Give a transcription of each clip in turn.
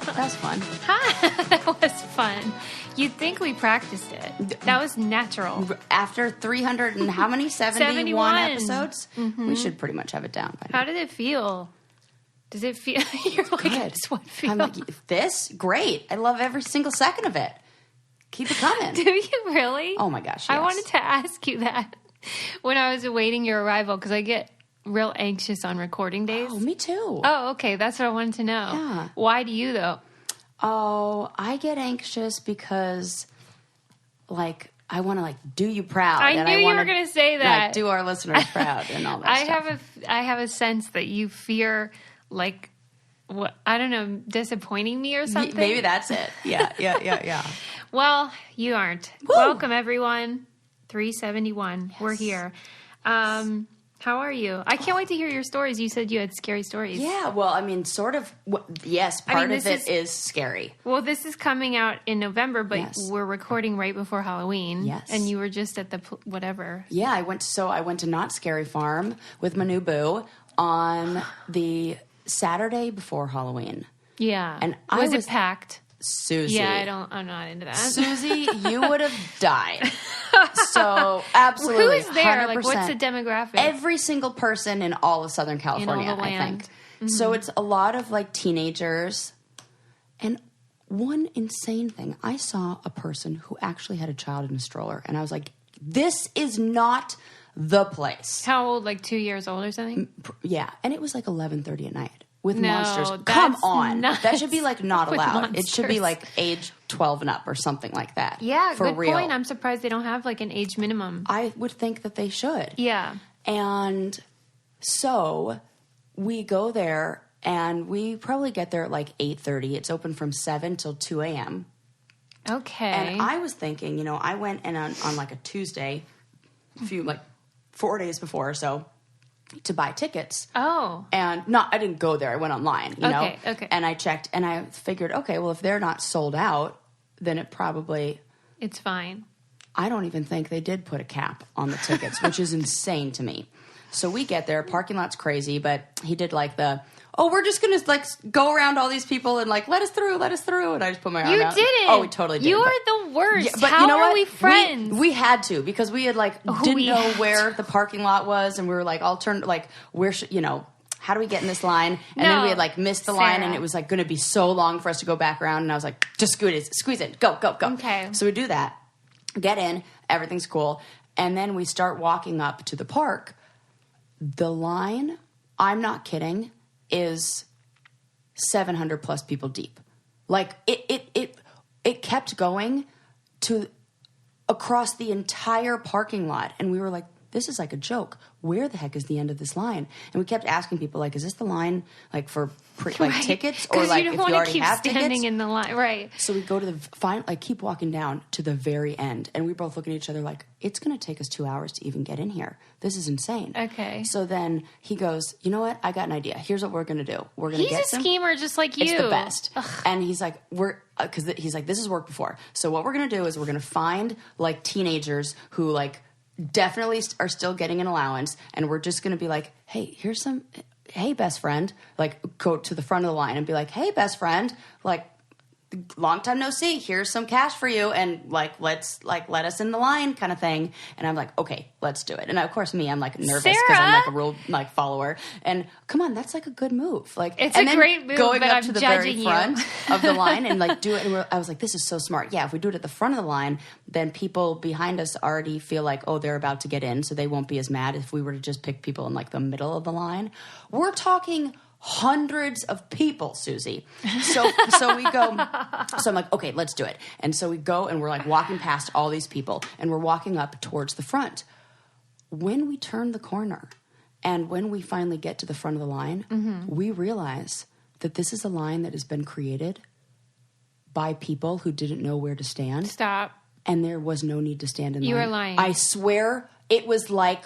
That was fun. That was fun. You'd think we practiced it. That was natural. After 300 and how many? 71 episodes? Mm-hmm. We should pretty much have it down by now. How did it feel? Does it feel... You're like, Good. this one feel... I'm like, this? Great. I love every single second of it. Keep it coming. Do you really? Oh my gosh, yes. I wanted to ask you that when I was awaiting your arrival, because I get real anxious on recording days. Oh, me too. Oh, okay. That's what I wanted to know. Yeah. Why do you, though? Oh, I get anxious because, like, I want to, like, do you proud. I and knew you wanna, were going to say that. Like, do our listeners proud and all that stuff. I have a sense that you fear, like, what, I don't know, disappointing me or something. Maybe that's it. Yeah. Well, you aren't. Woo! Welcome, everyone. 371. Yes. We're here. How are you? I can't wait to hear your stories. You said you had scary stories. Yeah, well, I mean, sort of. Yes, part of it is scary. Well, this is coming out in November, but Yes. we're recording right before Halloween. Yes. And you were just at the whatever. Yeah, I went to Not Scary Farm with my new boo on the Saturday before Halloween. Yeah. And was it packed? Susie. Yeah, I'm not into that. Susie, you would have died. So, absolutely. Who is there? 100%. Like, what's the demographic? Every single person in all of Southern California, the land. I think. Mm-hmm. So it's a lot of, like, teenagers. And one insane thing, I saw a person who actually had a child in a stroller. And I was like, this is not the place. How old? Like 2 years old or something? Yeah. And it was like 11:30 at night. With No, monsters. that's Come on. nuts. That should be like not With allowed. It should be monsters. like age 12 and up or something like that. Yeah, for good real. point. I'm surprised they don't have like an age minimum. I would think that they should. Yeah. And so we go there and we probably get there at like 8:30. It's open from 7 till 2 a.m. Okay. And I was thinking, you know, I went and on like a Tuesday, like 4 days before or so, to buy tickets. Oh. And I didn't go there. I went online, you know? Okay. And I checked and I figured, okay, well, if they're not sold out, then it probably... It's fine. I don't even think they did put a cap on the tickets, which is insane to me. So we get there. Parking lot's crazy, but he did like we're just going to like go around all these people and like, let us through. And I just put my arm out. You didn't. Oh, we totally did. You are the worst. Yeah, but How you know are what? we friends? We had to because we had like didn't know where the parking lot was, and we were like, I'll turn like where should how do we get in this line? And then we had like missed the line, and it was like going to be so long for us to go back around. And I was like, just squeeze it, go. Okay. So we do that, get in, everything's cool, and then we start walking up to the park. The line, I'm not kidding, is 700 plus people deep. Like it kept going to across the entire parking lot, and we were like, this is like a joke. Where the heck is the end of this line? And we kept asking people, like, is this the line like for tickets, or like if you already have tickets? Standing in the line, right? So we go to the final, like keep walking down to the very end, and we both look at each other like, it's going to take us 2 hours to even get in here. This is insane. Okay. So then he goes, you know what? I got an idea. Here's what we're going to do. We're going to He's a schemer just like you. It's the best. Ugh. And he's like, because he's like, this has worked before. So what we're going to do is we're going to find like teenagers who like definitely are still getting an allowance, and we're just going to be like, hey, best friend, like go to the front of the line and be like, hey, best friend, like long time no see, here's some cash for you, and like let's like let us in the line kind of thing. And I'm like, okay, let's do it. And of course I'm like nervous because I'm like a real like follower, and come on, that's like a good move. Like it's and a then great move, going but up I'm to the judging very front of the line and like do it. And I was like, this is so smart. Yeah, if we do it at the front of the line, then people behind us already feel like, oh, they're about to get in, so they won't be as mad if we were to just pick people in like the middle of the line. We're talking hundreds of people, Susie. So we go. So I'm like, okay, let's do it. And so we go, and we're like walking past all these people, and we're walking up towards the front. When we turn the corner, and when we finally get to the front of the line, we realize that this is a line that has been created by people who didn't know where to stand. Stop. And there was no need to stand in line. You were lying. I swear it was like,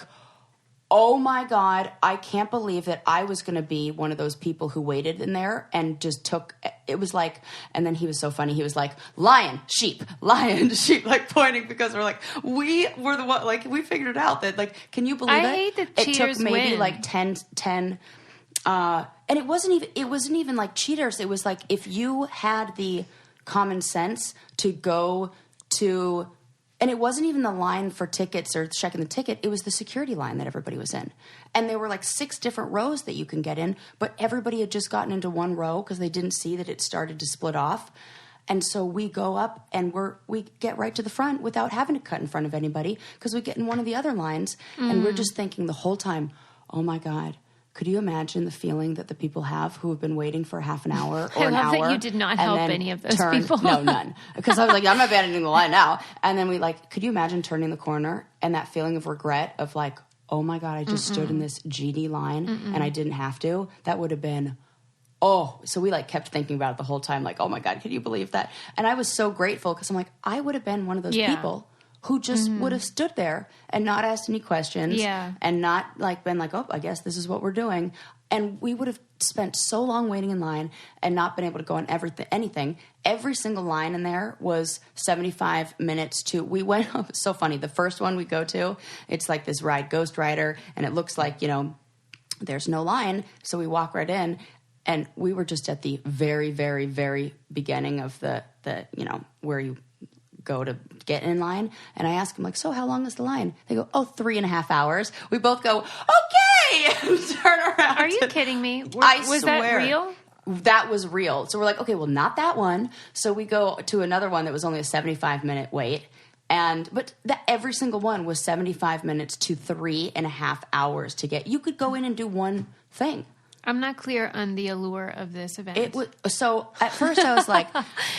oh my God, I can't believe that I was going to be one of those people who waited in there and just took, it was like, and then he was so funny. He was like, lion, sheep, like pointing, because we're like, we were the one, like we figured it out that like, can you believe it? I hate that it cheaters took maybe win. like 10, And it wasn't even like cheaters. It was like if you had the common sense to go to, and it wasn't even the line for tickets or checking the ticket. It was the security line that everybody was in. And there were like 6 different rows that you can get in, but everybody had just gotten into one row because they didn't see that it started to split off. And so we go up and we get right to the front without having to cut in front of anybody because we get in one of the other lines. And we're just thinking the whole time, oh my God, could you imagine the feeling that the people have who have been waiting for half an hour or an hour? I love that you did not help any of those people. No, none. Because I was like, I'm not abandoning the line now. And then could you imagine turning the corner and that feeling of regret of like, oh my God, I just stood in this GD line and I didn't have to? That would have been, so we like kept thinking about it the whole time. Like, oh my God, can you believe that? And I was so grateful because I'm like, I would have been one of those people who just would have stood there and not asked any questions and not like been like, oh, I guess this is what we're doing. And we would have spent so long waiting in line and not been able to go on anything. Every single line in there was 75 minutes to, we went, it's so funny. The first one we go to, it's like this ride, Ghost Rider, and it looks like, there's no line. So we walk right in and we were just at the very, very, very beginning of the where you go to get in line. And I ask them like, so how long is the line? They go, 3.5 hours. We both go, okay, and turn around. Are you kidding me? Was swear. That real? That was real. So we're like, okay, well, not that one. So we go to another one that was only a 75-minute wait. But every single one was 75 minutes to 3.5 hours to get. You could go in and do one thing. I'm not clear on the allure of this event. So at first I was like,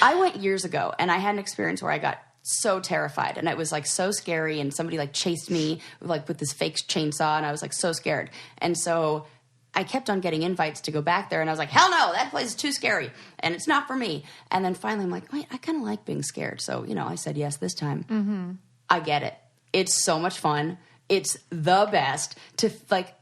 I went years ago and I had an experience where I got so terrified and it was like so scary and somebody like chased me like with this fake chainsaw and I was like so scared. And so I kept on getting invites to go back there and I was like, hell no, that place is too scary and it's not for me. And then finally I'm like, wait, I kind of like being scared. So, I said yes this time. Mm-hmm. I get it. It's so much fun. It's the best to like,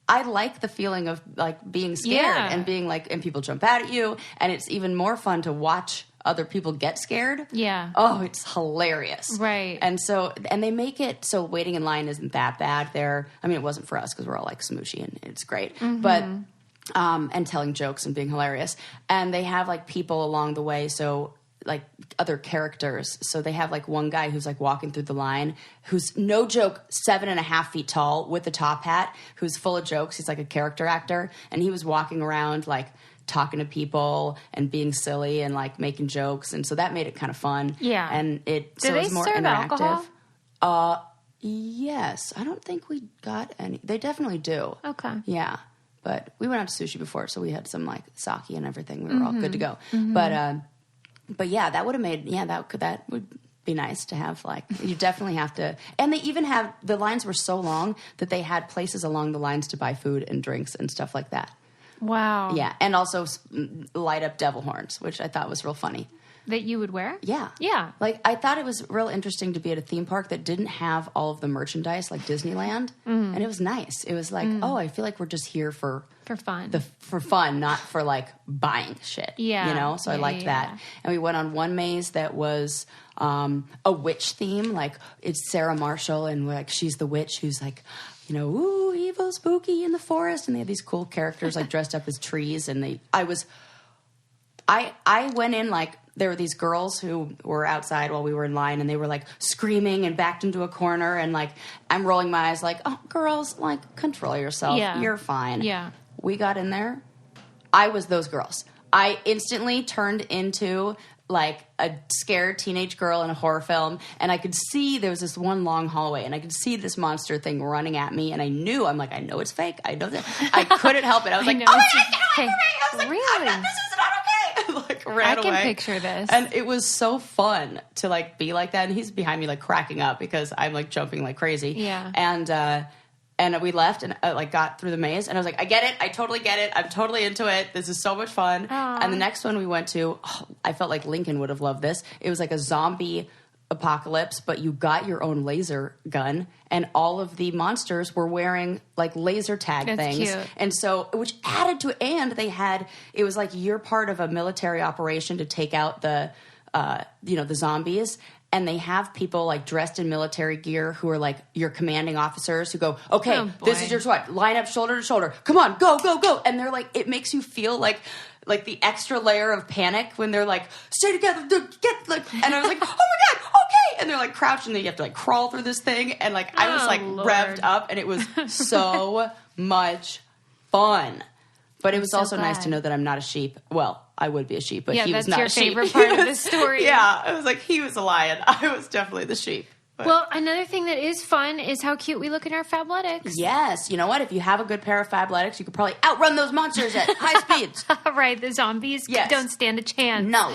I like the feeling of like being scared and being like, and people jump out at you. And it's even more fun to watch other people get scared. Yeah. Oh, it's hilarious. Right. And they make it so waiting in line isn't that bad there. I mean, it wasn't for us because we're all like smooshy and it's great. Mm-hmm. But, and telling jokes and being hilarious. And they have like people along the way. So like other characters. So they have like one guy who's like walking through the line, who's no joke 7.5 feet tall with a top hat, who's full of jokes. He's like a character actor. And he was walking around like talking to people and being silly and like making jokes. And so that made it kind of fun. Yeah. And it was more interactive. Alcohol? Yes. I don't think we got any. They definitely do. Okay. Yeah. But we went out to sushi before, so we had some like sake and everything. We were all good to go. Mm-hmm. But yeah, that would have made, that would be nice to have, like, you definitely have to, and they even have, the lines were so long that they had places along the lines to buy food and drinks and stuff like that. Wow. Yeah, and also light up devil horns, which I thought was real funny. That you would wear? Yeah. Yeah. Like, I thought it was real interesting to be at a theme park that didn't have all of the merchandise like Disneyland. And it was nice. It was like, I feel like we're just here for fun. For fun, not for like buying shit. Yeah. So I liked that. And we went on one maze that was a witch theme. Like, it's Sarah Marshall and like she's the witch who's like, ooh, evil, spooky in the forest. And they had these cool characters like dressed up as trees. And I went in like, there were these girls who were outside while we were in line and they were like screaming and backed into a corner and like, I'm rolling my eyes like, oh, girls, like, control yourself. Yeah. You're fine. Yeah. We got in there. I was those girls. I instantly turned into like a scared teenage girl in a horror film, and I could see there was this one long hallway, and I could see this monster thing running at me, and I know it's fake. I know that. I couldn't help it. I was like, oh my God, get away from me. I was like, really? This is not okay. Like, ran away. I can picture this. And it was so fun to like be like that, and he's behind me like cracking up because I'm like jumping like crazy. Yeah. And we left and like got through the maze, and I was like, I get it. I totally get it. I'm totally into it. This is so much fun. Aww. And the next one we went to, I felt like Lincoln would have loved this. It was like a zombie apocalypse, but you got your own laser gun, and all of the monsters were wearing like laser tag things. Cute. And so, which added to it, and it was like you're part of a military operation to take out the the zombies. And they have people like dressed in military gear who are like your commanding officers who go, okay, this is your squad. Line up shoulder to shoulder. Come on, go, go, go. And they're like, it makes you feel like the extra layer of panic when they're like, stay together, and I was like, oh my God, okay. And they're like crouching, and you have to like crawl through this thing. And like, I was like revved up, and it was so much fun. But it was also nice to know that I'm not a sheep. Well, I would be a sheep, but he was not a sheep. That's your favorite part of the story. Yeah, I was like, he was a lion. I was definitely the sheep. But. Well, another thing that is fun is how cute we look in our Fabletics. Yes. You know what? If you have a good pair of Fabletics, you could probably outrun those monsters at high speeds. Right. The zombies don't stand a chance. No.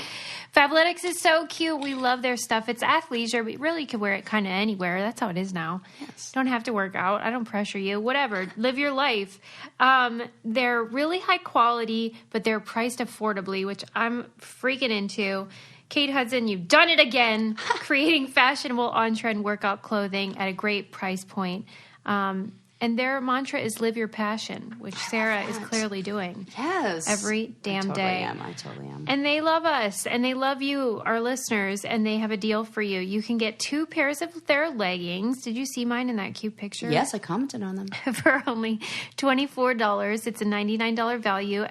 Fabletics is so cute. We love their stuff. It's athleisure, but really could wear it kind of anywhere. That's how it is now. Yes. Don't have to work out. I don't pressure you. Whatever. Live your life. They're really high quality, but they're priced affordably, which I'm freaking into. Kate Hudson, you've done it again, creating fashionable on-trend workout clothing at a great price point. And their mantra is live your passion, which Sarah is clearly doing. Yes. Every damn day. I totally am. And they love us, and they love you, our listeners, and they have a deal for you. You can get 2 pairs of their leggings. Did you see mine in that cute picture? Yes, I commented on them. For only $24. It's a $99 value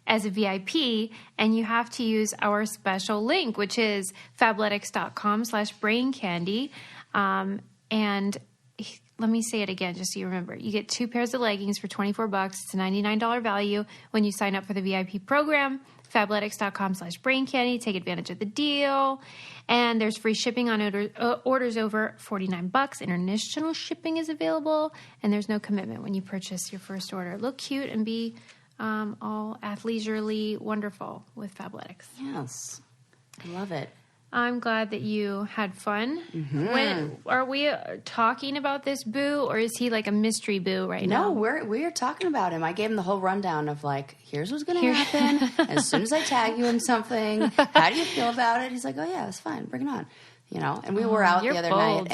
as a VIP, and you have to use our special link, which is fabletics.com/braincandy. And let me say it again, just so you remember. You get 2 pairs of leggings for $24. It's a $99 value when you sign up for the VIP program. Fabletics.com/braincandy. Take advantage of the deal. And there's free shipping on orders over $49. International shipping is available. And there's no commitment when you purchase your first order. Look cute and be all athleisurely wonderful with Fabletics. Yes. I love it. I'm glad that you had fun. Mm-hmm. When are we talking about this boo, or is he like a mystery boo right now? No, we're talking about him. I gave him the whole rundown of like, here's what's going to happen. As soon as I tag you in something, how do you feel about it? He's like, oh yeah, it's fine. Bring it on. And we were out the other night,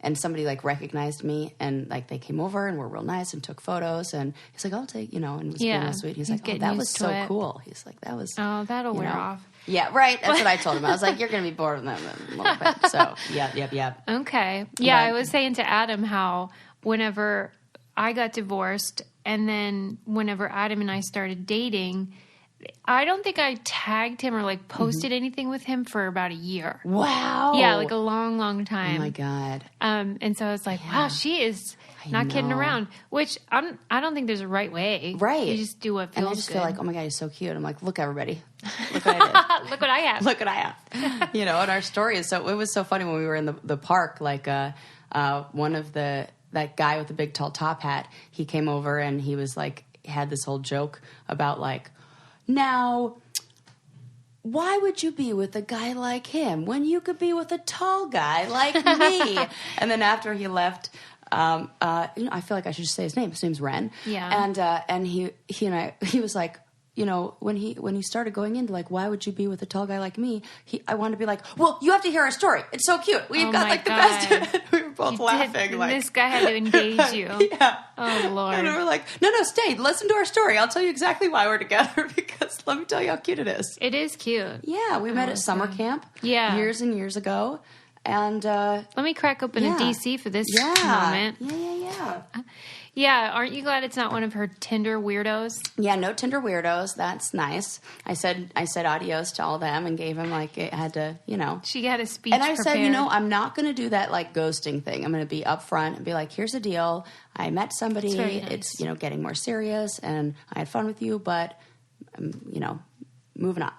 and somebody like recognized me, and like they came over and were real nice and took photos, and he's like, I'll take, and it was real sweet. He's like, oh, that was so cool. He's like, that was. Oh, that'll wear off. Yeah, right. That's what I told him. I was like, you're going to be bored of them in a little bit. So, yeah. Okay. Yeah, I was saying to Adam how whenever I got divorced and then whenever Adam and I started dating, I don't think I tagged him or like posted anything with him for about a year. Wow. Yeah, like a long, long time. Oh my God. And so I was like, wow, she is not kidding around, which I don't think there's a right way. Right. You just do what feels good. And I just feel like, oh my God, he's so cute. I'm like, look, everybody. Look what I did. Look what I have. Look what I have. And our story is it was so funny when we were in the park, like one of that guy with the big tall top hat, he came over and he was like, had this whole joke about like, now, why would you be with a guy like him when you could be with a tall guy like me? And then after he left, I feel like I should just say his name. His name's Ren. Yeah. And he was like, when he started going into like, why would you be with a tall guy like me? I wanted to be like, well, you have to hear our story. It's so cute. We've got like the best. We were both laughing. Like this guy had to engage you. Yeah. Oh Lord. And we were like, no, stay. Listen to our story. I'll tell you exactly why we're together because let me tell you how cute it is. It is cute. Yeah, we met at summer camp. Yeah. Years and years ago. And let me crack open a DC for this moment. Yeah. Yeah, aren't you glad it's not one of her Tinder weirdos? Yeah, no Tinder weirdos. That's nice. I said adios to all of them and gave him like it had to, She had a speech and I prepared. said, I'm not going to do that like ghosting thing. I'm going to be upfront and be like, here's the deal. I met somebody. It's getting more serious, and I had fun with you, but moving on.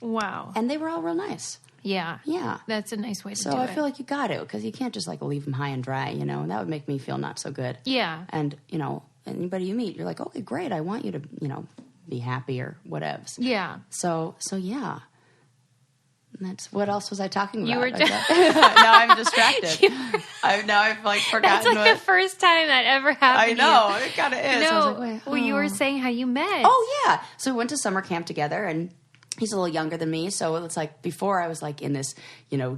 Wow. And they were all real nice. Yeah. Yeah. That's a nice way to do it. So I feel like you got to, because you can't just like leave them high and dry, and that would make me feel not so good. Yeah. And, anybody you meet, you're like, okay, great. I want you to, be happy or whatevs. Yeah. So yeah. And that's, what else was I talking about? You were now I'm distracted. I've like forgotten. That's like the first time that ever happened. I know. It kind of is. No. I was like, wait, Well, you were saying how you met. Oh, yeah. So we went to summer camp together, and he's a little younger than me. So it's like before I was like in this,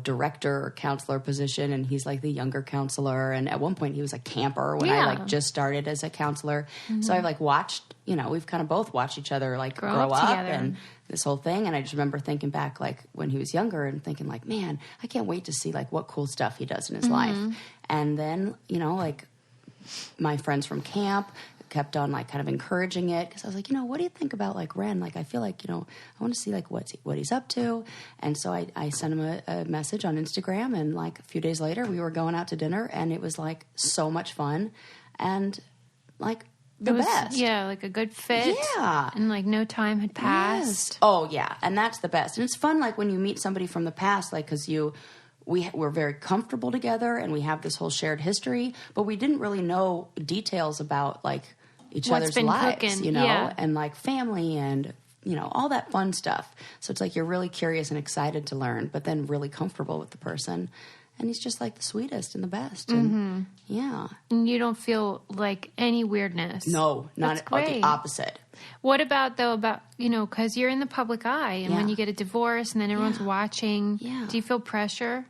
director or counselor position, and he's like the younger counselor. And at one point he was a camper when I like just started as a counselor. So I've like watched, we've kind of both watched each other like grow up and this whole thing. And I just remember thinking back like when he was younger and thinking like, man, I can't wait to see like what cool stuff he does in his life. And then, like my friends from camp kept on like kind of encouraging it because I was like, what do you think about like Ren? Like I feel like I want to see like what he's up to. And so I sent him a message on Instagram, and like a few days later we were going out to dinner, and it was like so much fun and like the best. Yeah, like a good fit. Yeah, and like no time had passed. Yes. Oh yeah, and that's the best. And it's fun like when you meet somebody from the past, like because we're very comfortable together and we have this whole shared history, but we didn't really know details about like each other's lives, and like family and, all that fun stuff. So it's like you're really curious and excited to learn, but then really comfortable with the person. And he's just like the sweetest and the best. And yeah. And you don't feel like any weirdness. No, not the opposite. What about because you're in the public eye, and when you get a divorce and then everyone's watching, do you feel pressure?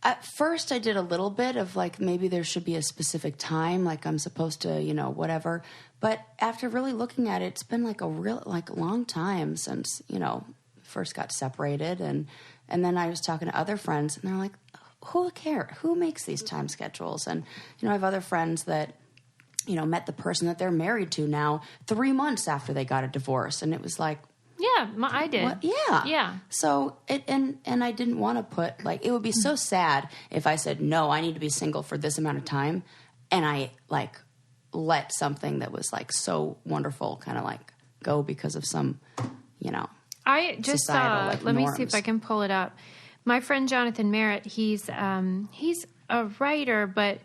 At first I did a little bit of like maybe there should be a specific time, like I'm supposed to, whatever. But after really looking at it, it's been like a real like long time since, first got separated. And then I was talking to other friends, and they're like, who cares? Who makes these time schedules? And, I have other friends that, met the person that they're married to now 3 months after they got a divorce. And it was like, yeah, I did. Well, yeah. Yeah. So, and I didn't want to put, like, it would be so sad if I said, no, I need to be single for this amount of time, and I, like, let something that was, like, so wonderful kind of, like, go because of some, I just saw, like, let norms. me see if I can pull it up. My friend Jonathan Merritt, he's a writer, but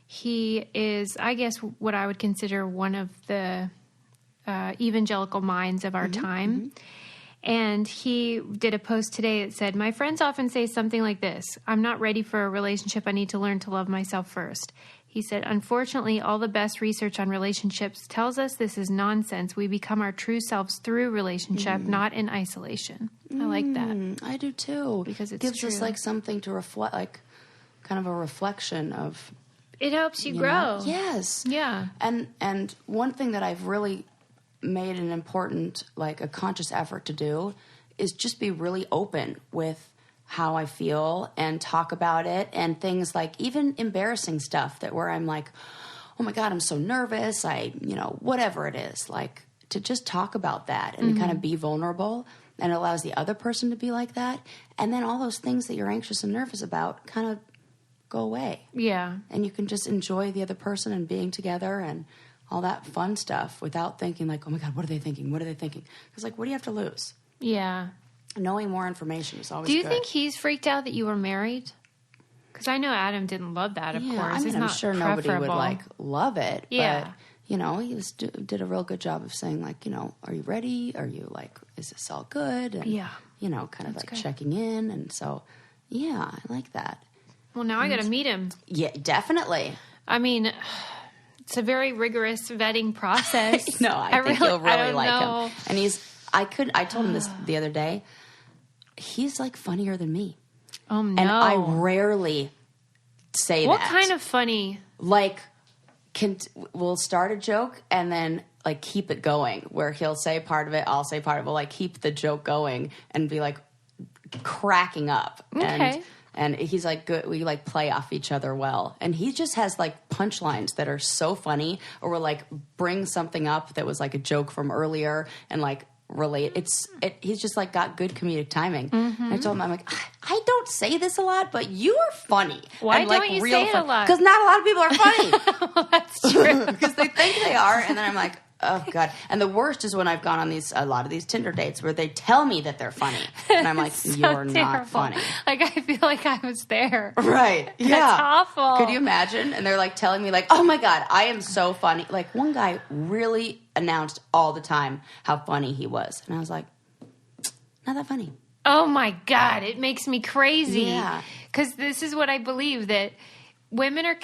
he is, I guess, what I would consider one of the evangelical minds of our time. And he did a post today that said, my friends often say something like this: I'm not ready for a relationship. I need to learn to love myself first. He said, unfortunately, all the best research on relationships tells us this is nonsense. We become our true selves through relationship, not in isolation. I like that. I do too. Because it gives us like something to reflect, like kind of a reflection of. It helps you grow. Yes. Yeah. And one thing that I've really made an important, like a conscious effort to do is just be really open with how I feel and talk about it, and things like even embarrassing stuff that where I'm like, oh my God, I'm so nervous. Whatever it is, like to just talk about that and kind of be vulnerable, and it allows the other person to be like that. And then all those things that you're anxious and nervous about kind of go away. Yeah. And you can just enjoy the other person and being together and all that fun stuff without thinking like, oh my God, what are they thinking? What are they thinking? Because like, what do you have to lose? Yeah. Knowing more information is always good. Do you think he's freaked out that you were married? Because I know Adam didn't love that, of course. I mean, I'm sure nobody would like love it. Yeah. But, he did a real good job of saying like, are you ready? Are you like, is this all good? And, kind of like good. Checking in. And so, yeah, I like that. Well, now I got to meet him. Yeah, definitely. I mean, it's a very rigorous vetting process. No, I think you'll really like him. And I told him this the other day. He's like funnier than me. Oh no. And I rarely say that. What kind of funny? Like, we'll start a joke and then like keep it going, where he'll say part of it, I'll say part of it. We'll like keep the joke going and be like cracking up. Okay. And he's like good. We like play off each other well. And he just has like punchlines that are so funny, or we'll like bring something up that was like a joke from earlier and like relate. He's just like got good comedic timing. And I told him, I'm like, I don't say this a lot, but you are funny. Why and, like, don't you real say it a lot? Because not a lot of people are funny. Well, that's true. Because they think they are, and then I'm like, oh God. And the worst is when I've gone on a lot of these Tinder dates where they tell me that they're funny, and I'm like, you're not funny. Like, I feel like I was there. Right. Yeah. That's awful. Could you imagine? And they're like telling me like, oh my God, I am so funny. Like one guy really announced all the time how funny he was. And I was like, not that funny. Oh my God. It makes me crazy. Yeah. Because this is what I believe, that women are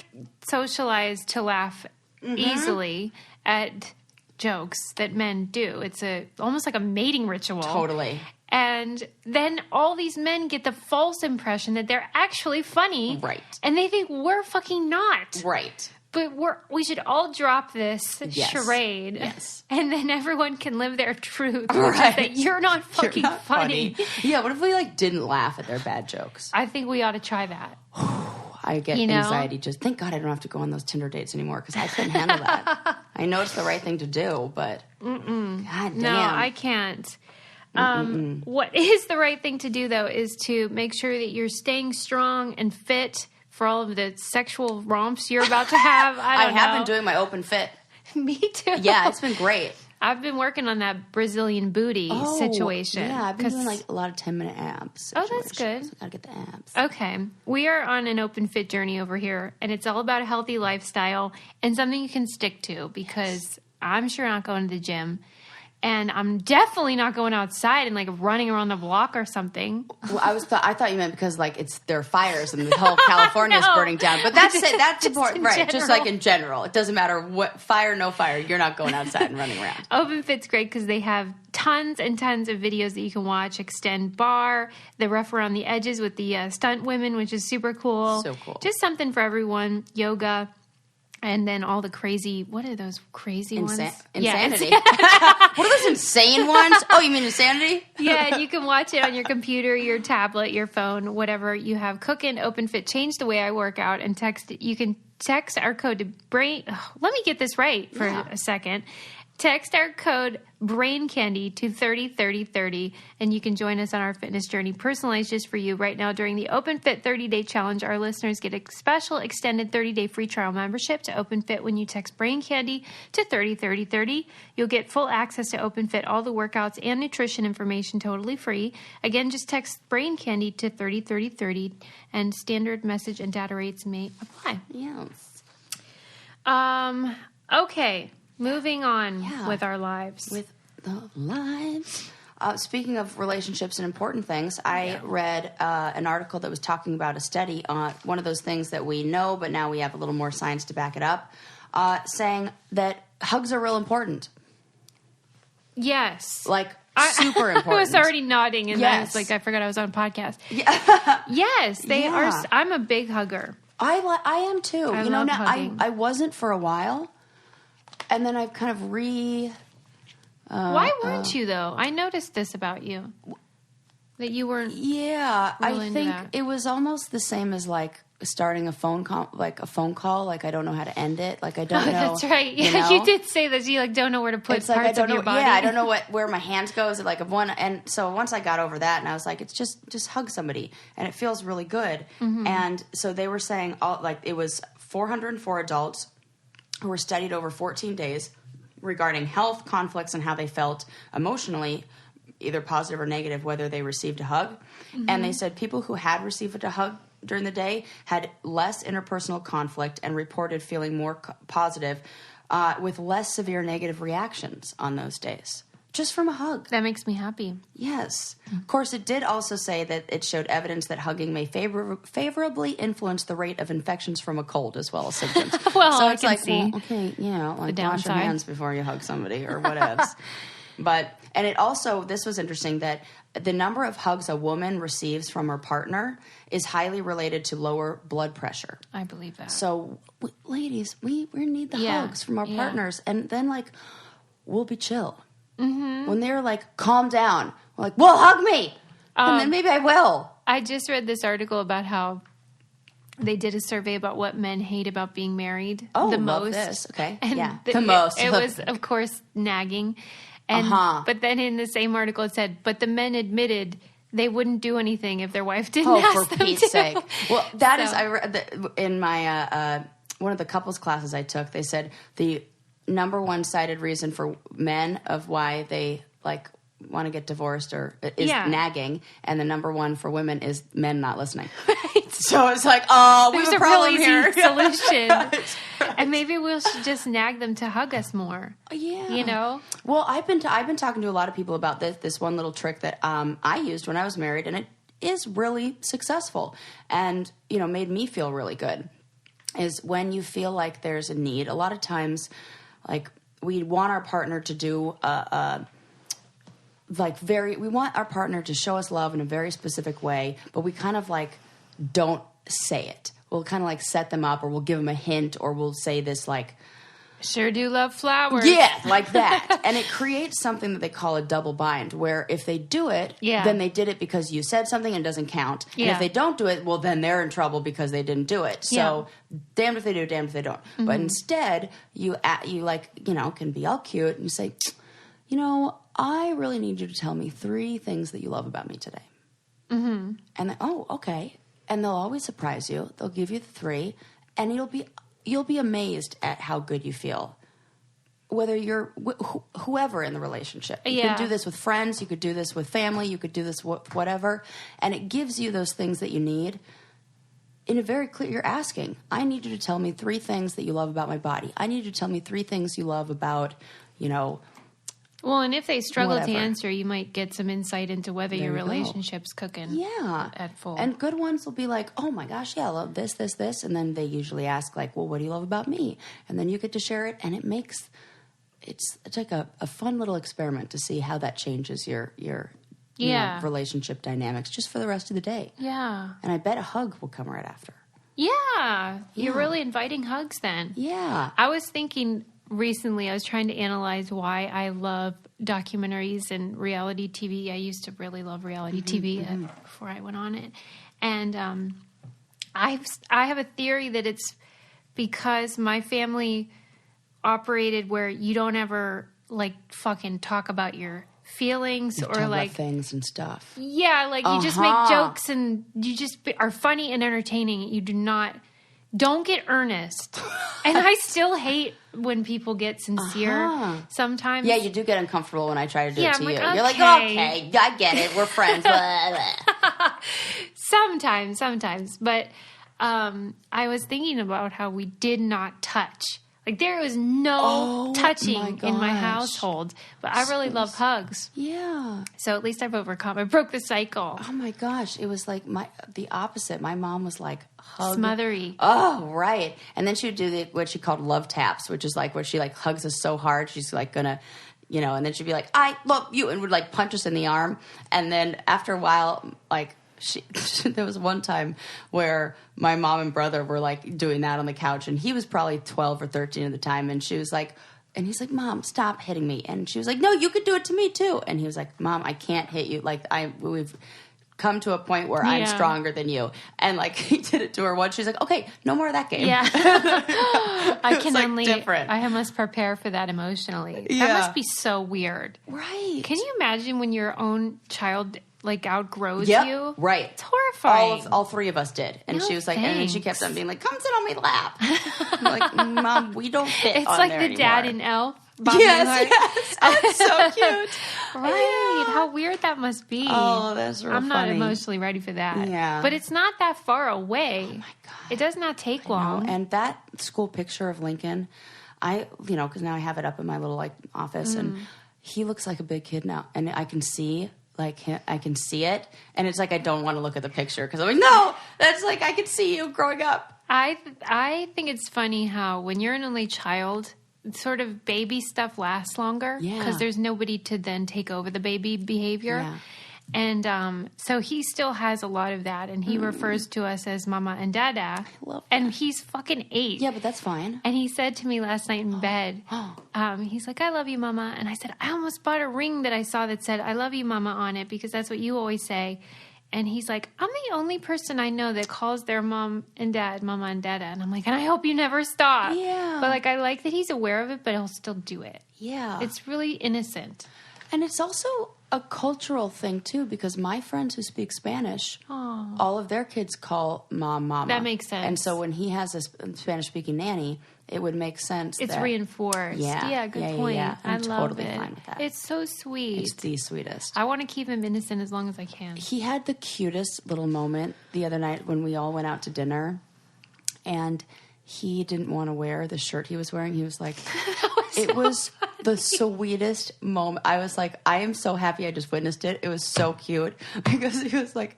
socialized to laugh easily at jokes that men do. It's almost like a mating ritual. Totally. And then all these men get the false impression that they're actually funny. Right. And they think we're fucking not. Right. But we should all drop this charade. Yes. And then everyone can live their truth, which is that you're not fucking You're not funny. Yeah, what if we didn't laugh at their bad jokes? I think we ought to try that. I get anxiety just, thank God I don't have to go on those Tinder dates anymore because I couldn't handle that. I know it's the right thing to do, but God damn. No, I can't. What is the right thing to do, though, is to make sure that you're staying strong and fit for all of the sexual romps you're about to have. I have been doing my open fit. Me too. Yeah, it's been great. I've been working on that Brazilian booty situation. Yeah, I've been doing a lot of 10-minute abs. Oh, that's good. So I gotta get the abs. Okay. We are on an open fit journey over here, and it's all about a healthy lifestyle and something you can stick to because I'm sure not going to the gym. And I'm definitely not going outside and running around the block or something. Well, I thought you meant because there are fires and the whole California is burning down. But that's important, right? Just in general, it doesn't matter what fire, no fire. You're not going outside and running around. Open Fit's great because they have tons and tons of videos that you can watch. Extend bar, the rough around the edges with the stunt women, which is super cool. So cool. Just something for everyone. Yoga. And then all the crazy, what are those crazy ones? Insanity. What are those insane ones? Oh, you mean Insanity? Yeah, you can watch it on your computer, your tablet, your phone, whatever you have cooking. OpenFit changed the way I work out and text. You can text our code to brain. Oh, let me get this right for a second. Text our code BRAINCANDY to 303030 and you can join us on our fitness journey personalized just for you. Right now during the OpenFit 30-day challenge, our listeners get a special extended 30-day free trial membership to OpenFit when you text BRAINCANDY to 303030. You'll get full access to OpenFit, all the workouts and nutrition information totally free. Again, just text BRAINCANDY to 303030 and standard message and data rates may apply. Yes. Okay. Moving on with our lives. With the lives. Speaking of relationships and important things, I read an article that was talking about a study on one of those things that we know, but now we have a little more science to back it up, saying that hugs are real important. Yes. Super important. I was already nodding, and then it's I forgot I was on a podcast. Yeah. Yes, they are. I'm a big hugger. I am too. I love hugging. I wasn't for a while. And then I've kind of why weren't you, though? I noticed this about you. That you weren't. Yeah. Really I think it was almost the same as starting a phone call. I don't know how to end it. I don't know. That's right. Yeah, you did say that. You don't know where to put parts of your body. Yeah, I don't know where my hands goes. And so once I got over that, and I was like, it's just hug somebody. And it feels really good. Mm-hmm. And so they were saying, it was 404 adults who were studied over 14 days regarding health, conflicts, and how they felt emotionally, either positive or negative, whether they received a hug. Mm-hmm. And they said people who had received a hug during the day had less interpersonal conflict and reported feeling more positive with less severe negative reactions on those days. Just from a hug. That makes me happy. Yes. Of course, it did also say that it showed evidence that hugging may favorably influence the rate of infections from a cold as well as symptoms. Well, so it's see. Wash your hands before you hug somebody or whatever. And it also, this was interesting, that the number of hugs a woman receives from her partner is highly related to lower blood pressure. I believe that. So, ladies, we need the hugs from our partners. And then, we'll be chill. Mm-hmm. When they're calm down, we're well, hug me. And then maybe I will. I just read this article about how they did a survey about what men hate about being married the most. This. Okay. And the most. It was, of course, nagging. And but then in the same article it said, but the men admitted they wouldn't do anything if their wife didn't ask them to. Oh, for Pete's sake. Well, I read in my one of the couples classes I took, they said the number one cited reason for men of why they want to get divorced is nagging, and the number one for women is men not listening. Right. So it's we have a problem here. Solution. And maybe we should just nag them to hug us more. Yeah. Well, I've been talking to a lot of people about this one little trick that I used when I was married, and it is really successful and made me feel really good. Is when you feel like there's a need. A lot of times, we want our partner to do we want our partner to show us love in a very specific way, but we kind of like don't say it. We'll kind of like set them up, or we'll give them a hint, or we'll say this like, sure do love flowers. yeah, like that. And it creates something that they call a double bind, where if they do it, then they did it because you said something and it doesn't count. And if they don't do it, well, then they're in trouble because they didn't do it. So damned if they do, damned if they don't. Mm-hmm. But instead, you like, you know, can be all cute and you say, you know, I really need you to tell me 3 things that you love about me today. Mm-hmm. And then, oh, okay. And they'll always surprise you. They'll give you the 3, and you'll be amazed at how good you feel. Whether you're whoever in the relationship. You can do this with friends. You could do this with family. You could do this whatever. And it gives you those things that you need in a very clear... You're asking, I need you to tell me 3 things that you love about my body. I need you to tell me 3 things you love about, you know... Well, and if they struggle to answer, you might get some insight into whether your relationship's cooking at full. And good ones will be like, oh my gosh, yeah, I love this, this, this. And then they usually ask like, well, what do you love about me? And then you get to share it, and it makes... It's like a fun little experiment to see how that changes your you know, relationship dynamics just for the rest of the day. Yeah. And I bet a hug will come right after. Yeah. You're really inviting hugs then. Yeah. I was thinking... Recently, I was trying to analyze why I love documentaries and reality TV. I used to really love reality TV before I went on it. And I have a theory that it's because my family operated where you don't ever, like, fucking talk about your feelings you or, talk like... about things and stuff. Yeah, like, you just make jokes and you just are funny and entertaining. You do not... Don't get earnest. And I still hate when people get sincere sometimes. Yeah, you do get uncomfortable when I try to do it to you. Okay. You're like, okay, I get it. We're friends. Sometimes. But I was thinking about how we did not touch. Like, there was no touching in my household. But I really love hugs. Yeah. So at least I've overcome. I broke the cycle. Oh, my gosh. It was like the opposite. My mom was like, hug. Smothery. Oh, right. And then she would do what she called love taps, which is like where she like hugs us so hard. She's like going to, you know, and then she'd be like, I love you, and would like punch us in the arm. And then after a while, like, there was one time where my mom and brother were like doing that on the couch, and he was probably 12 or 13 at the time, and she was like, and he's like, Mom, stop hitting me. And she was like, no, you could do it to me too. And he was like, Mom, I can't hit you. Like, we've come to a point where I'm stronger than you. And like, he did it to her once. She's like, okay, no more of that game. Yeah. I can only, different. I must prepare for that emotionally. Yeah. That must be so weird. Right. Can you imagine when your own child like outgrows you? Right. It's horrifying. All 3 of us did. And she was like, and then she kept on being like, come sit on my lap. I'm like, Mom, we don't fit it's on like there the anymore. Dad in Elf. Yes. Oh, it's so cute. Right. Yeah. How weird that must be. Oh, that's real I'm funny. not emotionally ready for that. Yeah. But it's not that far away. Oh, my God. It does not take long. And that school picture of Lincoln, because now I have it up in my little like office, and he looks like a big kid now. And I can see... Like, I can see it, and it's like I don't want to look at the picture because I'm like, no, that's like I can see you growing up. I think it's funny how when you're an only child, sort of baby stuff lasts longer because there's nobody to then take over the baby behavior. Yeah. And so he still has a lot of that, and he refers to us as Mama and Dada. I love that. And he's fucking 8. Yeah, but that's fine. And he said to me last night in bed, he's like, I love you, Mama. And I said, I almost bought a ring that I saw that said, I love you, Mama, on it, because that's what you always say. And he's like, I'm the only person I know that calls their mom and dad Mama and Dada. And I'm like, and I hope you never stop. Yeah. But like, I like that he's aware of it, but he'll still do it. Yeah. It's really innocent. And it's also a cultural thing, too, because my friends who speak Spanish, all of their kids call Mom, Mama. That makes sense. And so when he has a Spanish-speaking nanny, it would make sense. It's reinforced. Yeah, good point. Yeah. I love totally it. Fine with that. It's so sweet. It's the sweetest. I want to keep him innocent as long as I can. He had the cutest little moment the other night when we all went out to dinner, and he didn't want to wear the shirt he was wearing. He was like, that was It was the sweetest moment. I was like, I am so happy I just witnessed it. It was so cute because he was like,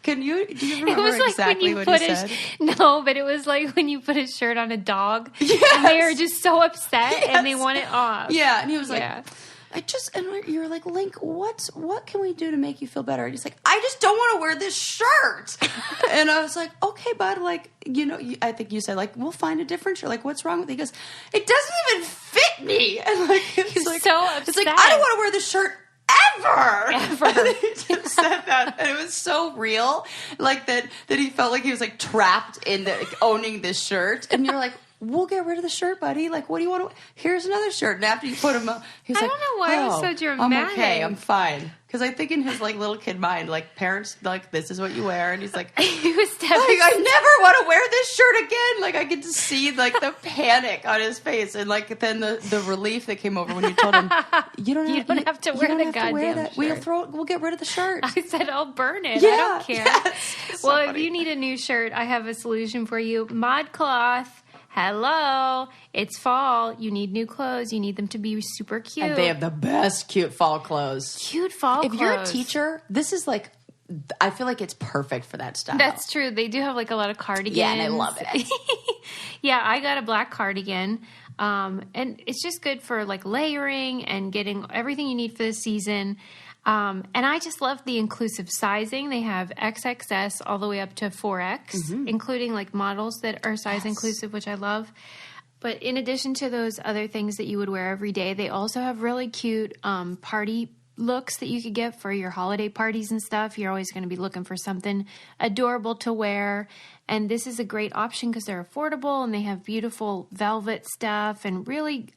do you remember exactly what he said? No, but it was like when you put a shirt on a dog yes. and they are just so upset and they want it off. Yeah, and he was like, and you're like, Link, what can we do to make you feel better? And he's like, I just don't want to wear this shirt. And I was like, okay, bud, like, I think you said, like, we'll find a different shirt. Like, what's wrong with it? He goes, it doesn't even fit me. And like, he's like, so upset. It's like, I don't want to wear this shirt ever. And he just said that, and it was so real, like that he felt like he was like trapped in owning this shirt. And you're like, we'll get rid of the shirt, buddy. Like, what do you want to? Here's another shirt. And after you put him up, he's like, I don't know why I was so dramatic. I'm okay. I'm fine. Because I think in his like little kid mind, like parents, like this is what you wear, and he's like, he was like, I never want to wear this shirt again. Like I get to see like the panic on his face, and like then the relief that came over when you told him, you don't have to wear the goddamn shirt. We'll get rid of the shirt. I said, I'll burn it. Yeah, I don't care. Yes. Well, if you need a new shirt, I have a solution for you. ModCloth. Hello, it's fall. You need new clothes. You need them to be super cute. And they have the best cute fall clothes. Cute fall clothes. If you're a teacher, this is like, I feel like it's perfect for that style. That's true. They do have like a lot of cardigans. Yeah, and I love it. Yeah, I got a black cardigan. And it's just good for like layering and getting everything you need for the season. And I just love the inclusive sizing. They have XXS all the way up to 4X, including like models that are size inclusive, which I love. But in addition to those other things that you would wear every day, they also have really cute party looks that you could get for your holiday parties and stuff. You're always going to be looking for something adorable to wear. And this is a great option because they're affordable and they have beautiful velvet stuff and really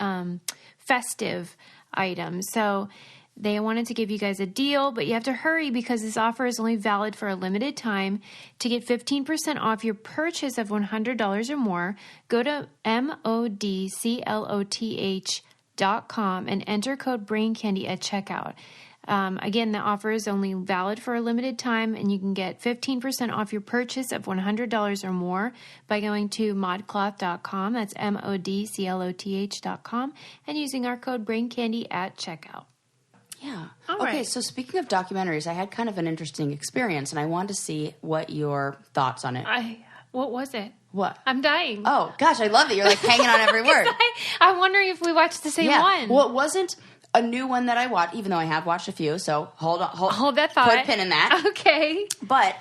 festive items. So they wanted to give you guys a deal, but you have to hurry because this offer is only valid for a limited time. To get 15% off your purchase of $100 or more, go to modcloth.com and enter code BRAINCANDY at checkout. Again, the offer is only valid for a limited time, and you can get 15% off your purchase of $100 or more by going to modcloth.com. That's modcloth.com, and using our code BRAINCANDY at checkout. Yeah. All okay, right. so speaking of documentaries, I had kind of an interesting experience, and I wanted to see what your thoughts on it. What was it? What? I'm dying. Oh, gosh, I love it. You're like hanging on every word. I'm wondering if we watched the same one. Well, it wasn't a new one that I watched, even though I have watched a few, so hold that thought. Put a pin in that. Okay. But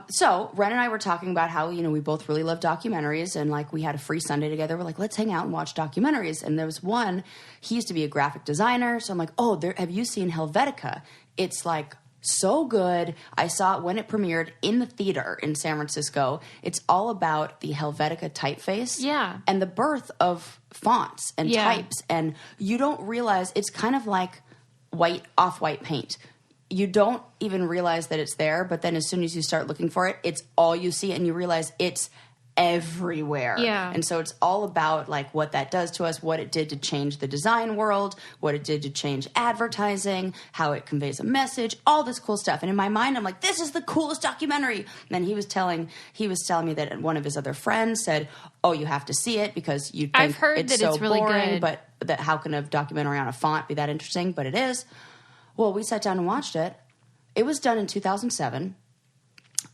so Ren and I were talking about how, we both really love documentaries, and like we had a free Sunday together. We're like, let's hang out and watch documentaries. And there was one, he used to be a graphic designer. So I'm like, have you seen Helvetica? It's like so good. I saw it when it premiered in the theater in San Francisco. It's all about the Helvetica typeface. Yeah. And the birth of fonts and types. And you don't realize it's kind of like off-white paint. You don't even realize that it's there, but then as soon as you start looking for it, it's all you see, and you realize it's everywhere. Yeah. And so it's all about like what that does to us, what it did to change the design world, what it did to change advertising, how it conveys a message, all this cool stuff. And in my mind, I'm like, this is the coolest documentary. And then he was telling me that one of his other friends said, oh, you have to see it because you think I've heard it's that so it's really boring, good. but that how can a documentary on a font be that interesting? But it is. Well, we sat down and watched it. It was done in 2007.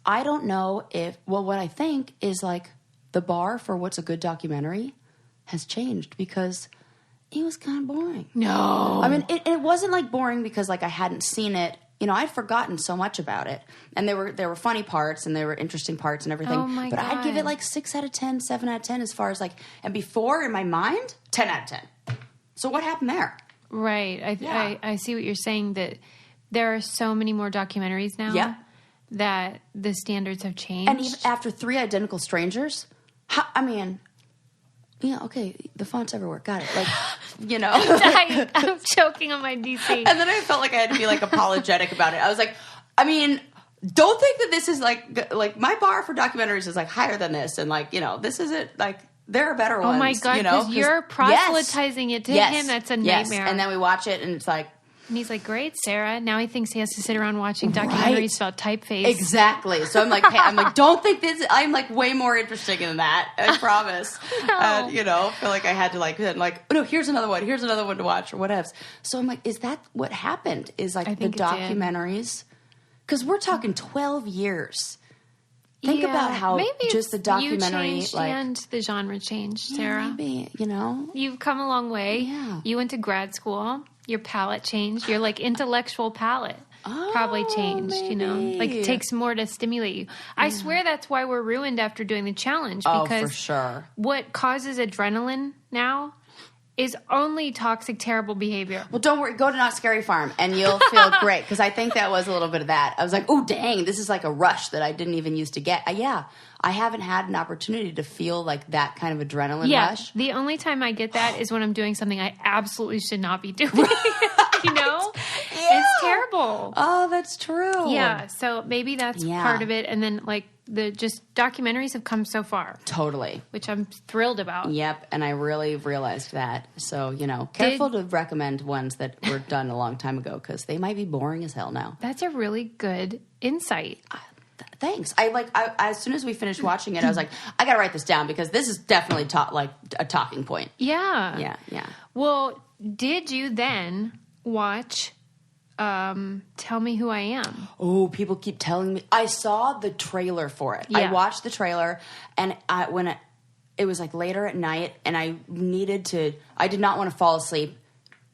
I don't know what I think is like the bar for what's a good documentary has changed because it was kind of boring. No. I mean, it wasn't like boring because like I hadn't seen it. I'd forgotten so much about it. And there were funny parts and there were interesting parts and everything. Oh my but God. I'd give it like 6 out of 10, 7 out of 10 as far as like, and before in my mind, 10 out of 10. So what happened there? Right. I see what you're saying, that there are so many more documentaries now. Yeah. That the standards have changed. And even after 3 Identical Strangers, the font's everywhere. Got it. Like, I'm choking on my DC. And then I felt like I had to be like apologetic about it. I was like, don't think that this is like my bar for documentaries is like higher than this. And like, this isn't like, there are better ones. Oh my God, because you're proselytizing it to him. That's a nightmare. And then we watch it and it's like, And he's like, great, Sarah. Now he thinks he has to sit around watching documentaries about typeface. Exactly. So I'm like, hey, don't think this. I'm like way more interesting than that. I promise. No. And, feel like I had to no, here's another one. Here's another one to watch or whatever. So I'm like, is that what happened? Is like the documentaries? Because we're talking 12 years. Think about how maybe just the documentary, you changed and the genre changed, Sarah. Maybe, You've come a long way. Yeah. You went to grad school. Your palate changed. Your intellectual palate probably changed. Maybe. It takes more to stimulate you. I swear that's why we're ruined after doing the challenge. Oh, Because for sure. what causes adrenaline now is only toxic, terrible behavior. Well, don't worry. Go to Not Scary Farm, and you'll feel great. Because I think that was a little bit of that. I was like, oh, dang, this is like a rush that I didn't even used to get. I haven't had an opportunity to feel like that kind of adrenaline rush. The only time I get that is when I'm doing something I absolutely should not be doing. It's terrible. Oh, that's true. Yeah, so maybe that's part of it. And then, the documentaries have come so far. Totally. Which I'm thrilled about. Yep, and I really realized that. So, careful to recommend ones that were done a long time ago because they might be boring as hell now. That's a really good insight. Thanks. I as soon as we finished watching it, I was like, I got to write this down because this is definitely a talking point. Yeah. Yeah. Well, did you then watch Tell Me Who I Am? Oh, people keep telling me. I saw the trailer for it. Yeah. I watched the trailer, and it was later at night, and I did not want to fall asleep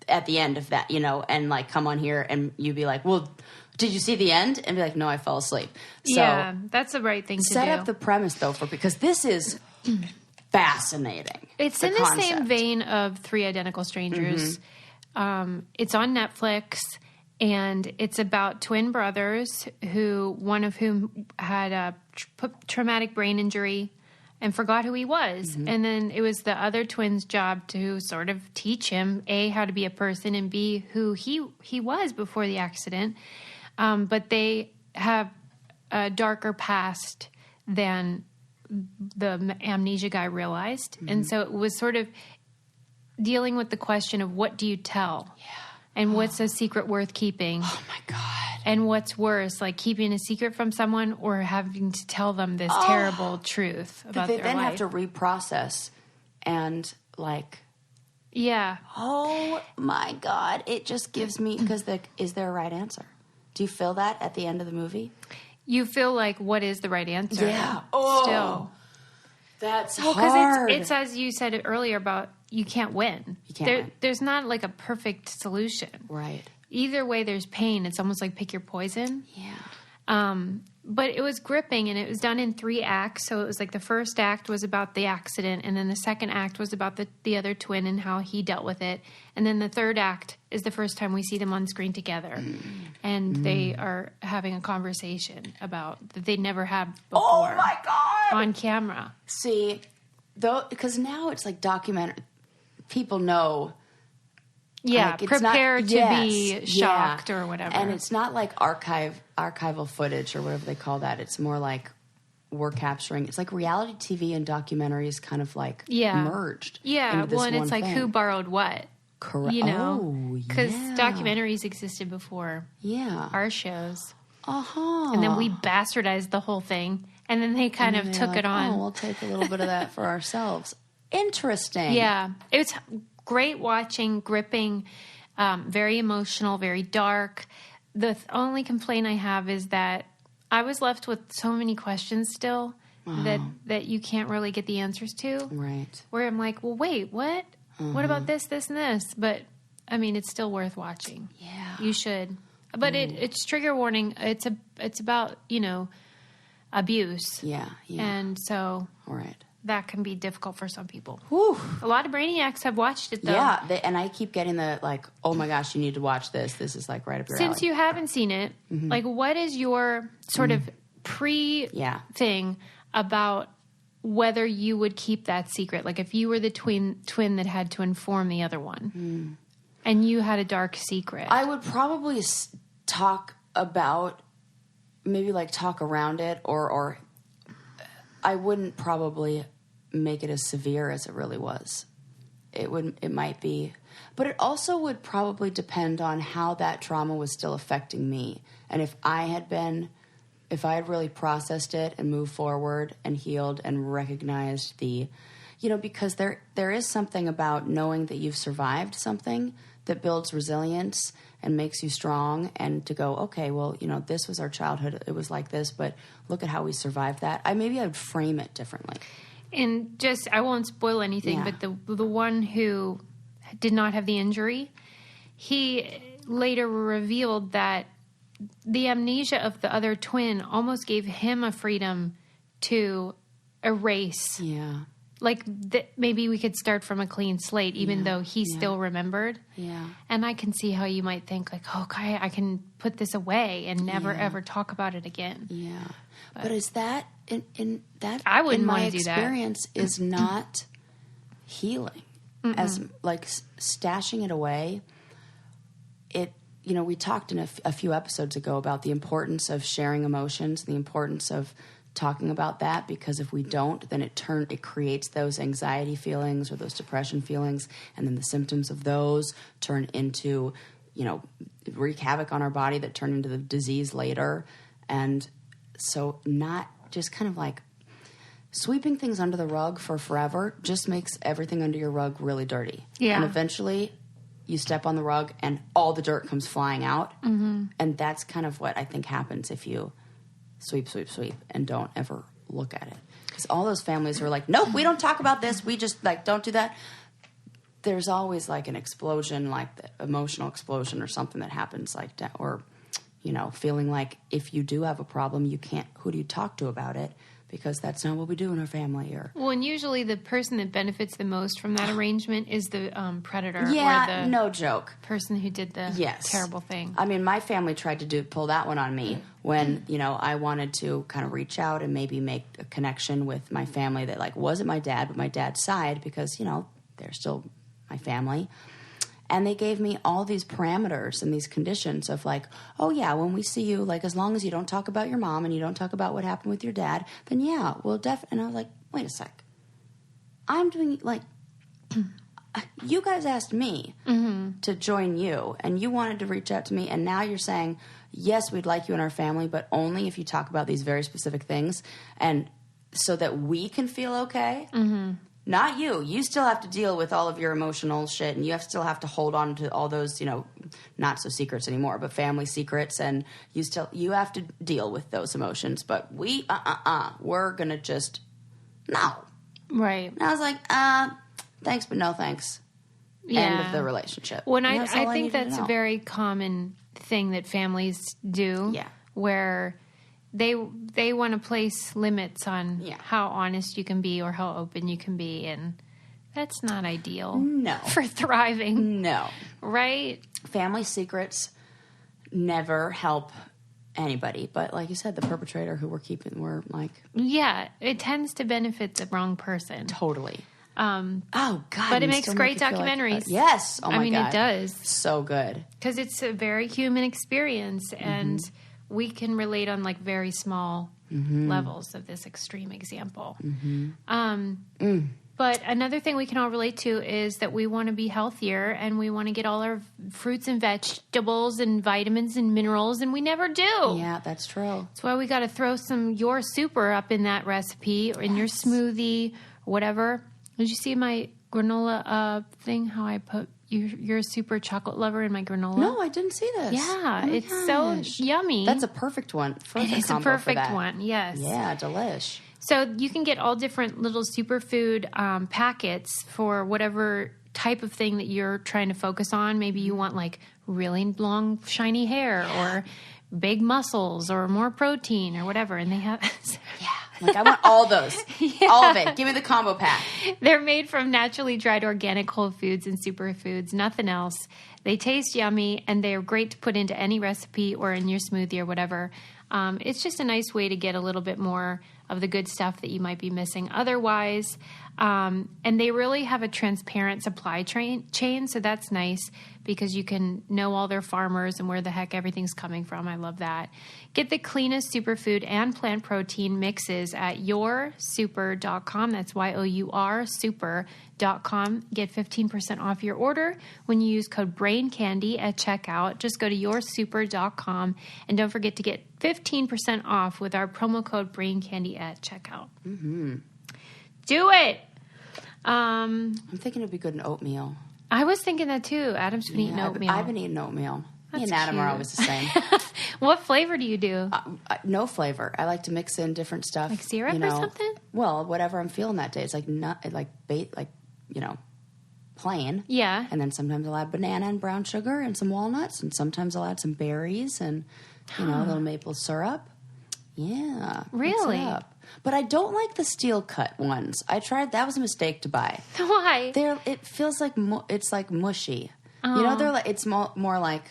at the end of that, and come on here and you'd be like, well, did you see the end? And be like, no, I fell asleep. So yeah, that's the right thing to do. Set up the premise though because this is fascinating. It's in the same vein of Three Identical Strangers. Mm-hmm. It's on Netflix, and it's about twin brothers one of whom had a traumatic brain injury and forgot who he was. Mm-hmm. And then it was the other twin's job to sort of teach him, A, how to be a person, and B, who he was before the accident. But they have a darker past than the amnesia guy realized. Mm-hmm. And so it was sort of dealing with the question of what do you tell? Yeah. And what's a secret worth keeping? Oh, my God. And what's worse, keeping a secret from someone or having to tell them this terrible truth about their life. They then have to reprocess and, Yeah. Oh, my God. It just gives me... Because is there a right answer? Do you feel that at the end of the movie? You feel what is the right answer? Yeah. Still. That's hard. Because it's as you said earlier about you can't win. You can't win. There's not a perfect solution. Right. Either way, there's pain. It's almost like pick your poison. Yeah. But it was gripping, and it was done in 3 acts. So it was the first act was about the accident, and then the second act was about the other twin and how he dealt with it. And then the third act is the first time we see them on screen together. Mm. And they are having a conversation about that they'd never had before. Oh, my God! On camera. See, because now it's documentary. People know... Yeah, prepare to be shocked or whatever. And it's not archival footage or whatever they call that. It's more we're capturing. It's reality TV and documentaries kind of merged. Yeah, into this and it's thing. who borrowed what. Correct. Because documentaries existed before our shows. Uh-huh. And then we bastardized the whole thing. And then they kind of took it on. Oh, we'll take a little bit of that for ourselves. Interesting. Yeah. It was great watching, gripping, very emotional, very dark. The only complaint I have is that I was left with so many questions still that you can't really get the answers to. Right. Where I'm like, well, wait, what? What about this, this, and this? But, it's still worth watching. Yeah. You should. But it's trigger warning. It's about, abuse. Yeah. And so... Right. That can be difficult for some people. Whew. A lot of brainiacs have watched it, though. Yeah, and I keep getting oh my gosh, you need to watch this. This is right up your alley. Since you haven't seen it, what is your sort of thing about whether you would keep that secret? If you were the twin that had to inform the other one, and you had a dark secret. I would probably talk about, maybe talk around it, or I wouldn't probably make it as severe as it really was. It might be But it also would probably depend on how that trauma was still affecting me. And if I had really processed it and moved forward and healed and recognized because there is something about knowing that you've survived something that builds resilience and makes you strong, and to go, okay, well, this was our childhood. It was like this, but look at how we survived that. Maybe I would frame it differently. And I won't spoil anything, but the one who did not have the injury, he later revealed that the amnesia of the other twin almost gave him a freedom to erase. Yeah. Like maybe we could start from a clean slate, even though he still remembered. Yeah. And I can see how you might think like, okay, I can put this away and never ever talk about it again. Yeah. But is that in that? I wouldn't want to do that. Experience is not healing. As like stashing it away. We talked in a few episodes ago about the importance of sharing emotions, the importance of talking about that, because if we don't, then it creates those anxiety feelings or those depression feelings, and then the symptoms of those turn into, wreak havoc on our body that turn into the disease later. And so not just kind of like sweeping things under the rug for forever just makes everything under your rug really dirty. Yeah. And eventually you step on the rug and all the dirt comes flying out. Mm-hmm. And that's kind of what I think happens if you sweep, and don't ever look at it. Because all those families who are like, nope, we don't talk about this. We just don't do that. There's always like an explosion, like the emotional explosion or something that happens like that. Or, feeling like if you do have a problem, who do you talk to about it? Because that's not what we do in our family. Well, and usually the person that benefits the most from that arrangement is the predator. Yeah, or the no joke. Person who did the terrible thing. I mean, my family tried to pull that one on me when, I wanted to kind of reach out and maybe make a connection with my family that wasn't my dad, but my dad's side, because, they're still my family. And they gave me all these parameters and these conditions of oh yeah, when we see you, as long as you don't talk about your mom and you don't talk about what happened with your dad, then yeah, we'll and I was like, wait a sec. I'm doing you guys asked me to join you and you wanted to reach out to me, and now you're saying, yes, we'd like you in our family, but only if you talk about these very specific things, and so that we can feel okay. Mm-hmm. Not you. You still have to deal with all of your emotional shit, and you still have to hold on to all those, not so secrets anymore, but family secrets, and you have to deal with those emotions. But we're gonna just no. Right. And I was like, thanks, but no thanks. Yeah. End of the relationship. When I think that's a very common thing that families do. Yeah. Where they want to place limits on how honest you can be or how open you can be, and that's not ideal. No. For thriving. No. Right? Family secrets never help anybody, but like you said, the perpetrator who we're like... Yeah, it tends to benefit the wrong person. Totally. Oh, God. But it makes great documentaries. Yes. Oh, my God. It does. So good. Because it's a very human experience, and we can relate on very small levels of this extreme example. Mm-hmm. But another thing we can all relate to is that we want to be healthier, and we want to get all our fruits and vegetables and vitamins and minerals, and we never do. Yeah, that's true. That's why we got to throw some your super up in that recipe or in your smoothie or whatever. Did you see my granola thing, how I put you're a super chocolate lover in my granola? No, I didn't see this. Yeah, it's so yummy. That's a perfect one. It is a perfect one, yes. Yeah, delish. So you can get all different little superfood packets for whatever type of thing that you're trying to focus on. Maybe you want really long, shiny hair or big muscles or more protein or whatever. And they have... I want all those. Yeah. All of it. Give me the combo pack. They're made from naturally dried organic whole foods and superfoods, nothing else. They taste yummy, and they're great to put into any recipe or in your smoothie or whatever. It's just a nice way to get a little bit more of the good stuff that you might be missing otherwise. And they really have a transparent supply chain, so that's nice because you can know all their farmers and where the heck everything's coming from. I love that. Get the cleanest superfood and plant protein mixes at yoursuper.com. That's YOUR super.com. Get 15% off your order when you use code BRAINCANDY at checkout. Just go to yoursuper.com and don't forget to get 15% off with our promo code BRAINCANDY at checkout. Mm-hmm. Do it! I'm thinking it'd be good in oatmeal. I was thinking that too. Adam's been eating oatmeal. I've been eating oatmeal. That's Me and Adam cute. are always the same. What flavor do you do? No flavor. I like to mix in different stuff. Like syrup or something? Well, whatever I'm feeling that day. It's like plain. Yeah. And then sometimes I'll add banana and brown sugar and some walnuts, and sometimes I'll add some berries and a little maple syrup. Yeah. Really? Mix it up. But I don't like the steel cut ones. I tried. That was a mistake to buy. Why? It feels like it's like mushy. Oh. You know, they're like it's more like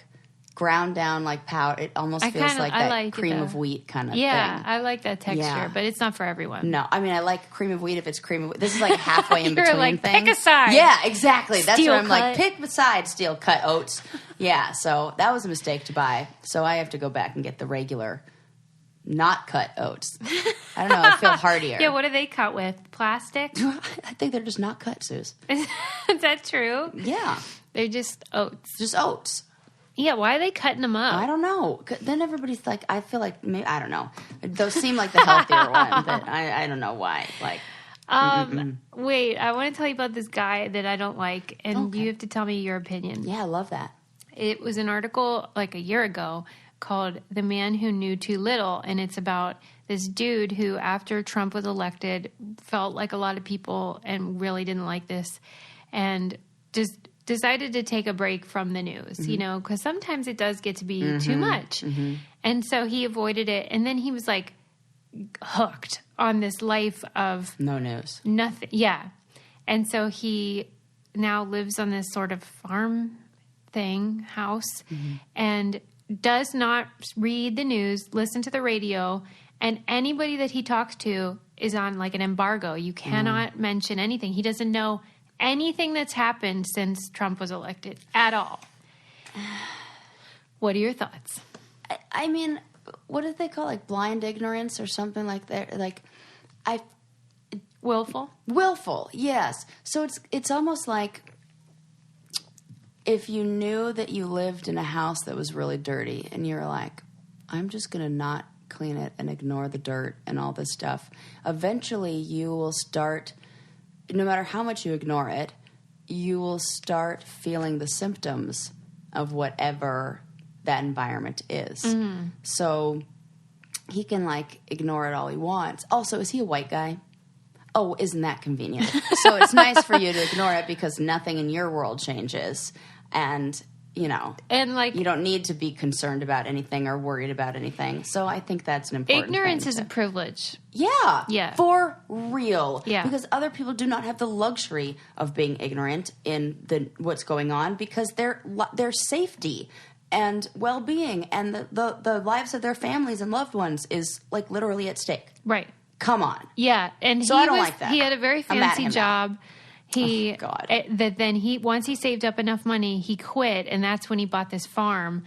ground down like powder. It almost feels like that cream of wheat kind of thing. Yeah, I like that texture, Yeah. but it's not for everyone. No, I mean I like cream of wheat if it's cream of wheat. This is like halfway in You're between like, things. pick a side. Yeah, exactly. That's Steel what I'm like. cut. Pick a side, steel cut oats. Yeah, so that was a mistake to buy. So I have to go back and get the regular, not cut oats. I don't know. I feel heartier. Yeah, what do they cut with? Plastic? I think they're just not cut, Suze. Is that true? Yeah, They're just oats. just oats. Yeah, why are they cutting them up? I don't know. Then everybody's like, I feel like, maybe, I don't know. Those seem like the healthier one, but I don't know why. Like, Wait, I want to tell you about this guy that I don't like, and you have to tell me your opinion. yeah, I love that. It was an article like a year ago called The Man Who Knew Too Little, and it's about this dude who, after Trump was elected, felt like a lot of people and really didn't like this, and just decided to take a break from the news, you know, because sometimes it does get to be too much. And so he avoided it, and then he was like hooked on this life of No news. nothing. Yeah. And so he now lives on this sort of farm house, and does not read the news, listen to the radio, and anybody that he talks to is on like an embargo. You cannot mention anything. He doesn't know anything that's happened since Trump was elected at all. What are your thoughts? I mean, what did they call it? Like blind ignorance or something like that? Like, Willful? Willful, yes. So it's almost like if you knew that you lived in a house that was really dirty and you're like, I'm just going to not clean it and ignore the dirt and all this stuff, eventually you will start, no matter how much you ignore it, you will start feeling the symptoms of whatever that environment is. So he can like ignore it all he wants. Also, is he a white guy? Oh, isn't that convenient? So it's nice for you to ignore it because nothing in your world changes. And, you know, And like you don't need to be concerned about anything or worried about anything. So I think that's an important ignorance thing is a privilege. Yeah. Yeah. For real. Yeah. Because other people do not have the luxury of being ignorant in what's going on because their safety and well-being and the lives of their families and loved ones is like literally at stake. Right. Come on. Yeah, and So I don't like that. He had a very I'm mad at fancy him job. He God. Once he saved up enough money, he quit, and that's when he bought this farm.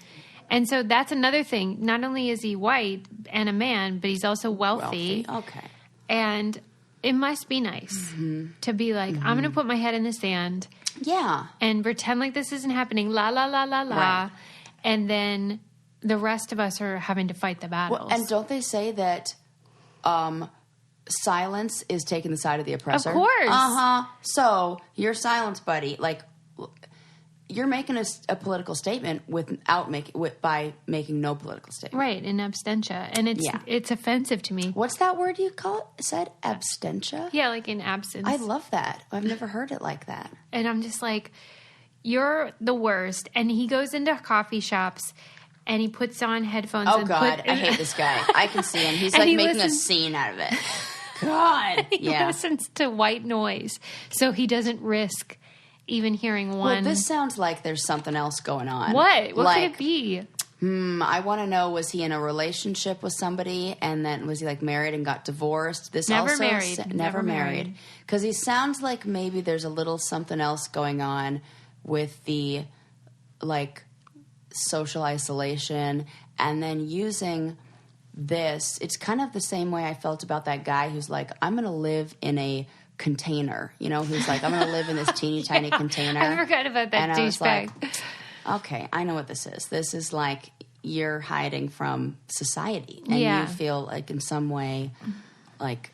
And so that's another thing. Not only is he white and a man, but he's also wealthy. Okay. And it must be nice to be like, I'm going to put my head in the sand Yeah. and pretend like this isn't happening. La la la la la, Right. and then the rest of us are having to fight the battles. Well, and don't they say that silence is taking the side of the oppressor? Of course. Uh-huh. So your silence, buddy, like you're making a political statement by making no political statement. Right, in absentia. And it's offensive to me. What's that word you said? Abstentia? Yeah, like in absence. I love that. I've never heard it like that. And I'm just like, you're the worst. And he goes into coffee shops and he puts on headphones. Oh, God. I hate this guy. I can see him. He's like making a scene out of it. God. He listens to white noise. So he doesn't risk even hearing one. Well, this sounds like there's something else going on. What? What like, could it be? I want to know, was he in a relationship with somebody, and then was he like married and got divorced? This Never also married. Never married. Because he sounds like maybe there's a little something else going on with the like social isolation, and then using this. It's kind of the same way I felt about that guy who's like, I'm going to live in a container, who's like, I'm going to live in this teeny tiny container. I forgot about that douchebag. Okay, I know what this is. This is like you're hiding from society, and you feel like in some way, like,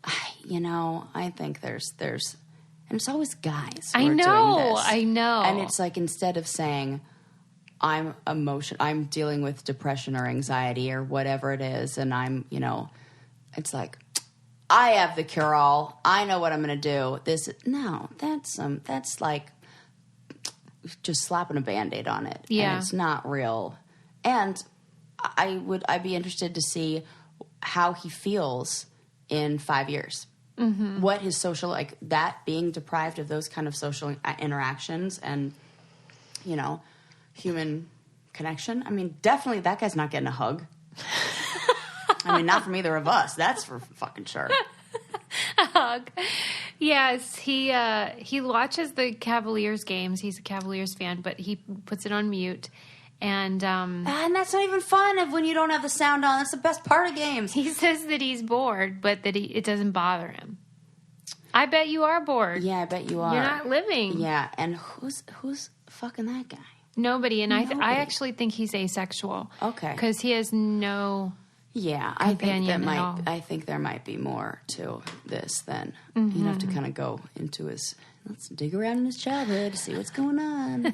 I think there's, and it's always guys. Who are doing this. I know, and it's like instead of saying, I'm dealing with depression or anxiety or whatever it is, and I'm, it's like, I have the cure all. I know what I'm going to do. That's like just slapping a Band-Aid on it. Yeah. And it's not real. And I'd be interested to see how he feels in 5 years. Mm-hmm. What his social, like that, being deprived of those kind of social interactions and, human connection. I mean, definitely that guy's not getting a hug. I mean, not from either of us. That's for fucking sure. A hug. Yes, he watches the Cavaliers games. He's a Cavaliers fan, but he puts it on mute. And that's not even fun when you don't have the sound on. That's the best part of games. He says that he's bored, but that it doesn't bother him. I bet you are bored. Yeah, I bet you are. You're not living. Yeah, and who's fucking that guy? Nobody. And I actually think he's asexual. Okay. Because he has no... Yeah, I think there might be more to this than you have to kind of go into let's dig around in his childhood to see what's going on.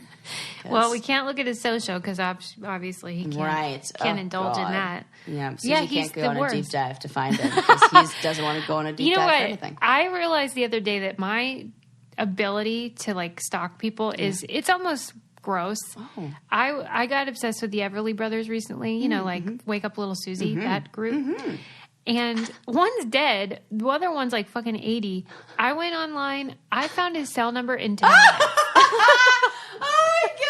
Well, we can't look at his social because obviously he can't indulge in that. Yeah, Susie can't go on worst. a deep dive to find him because he doesn't want to go on a deep dive for anything. I realized the other day that my ability to like stalk people is it's almost gross. Oh. I got obsessed with the Everly Brothers recently, like Wake Up Little Susie, that group. Mm-hmm. And one's dead. The other one's like fucking 80. I went online. I found his cell number in 10 minutes. Oh my God.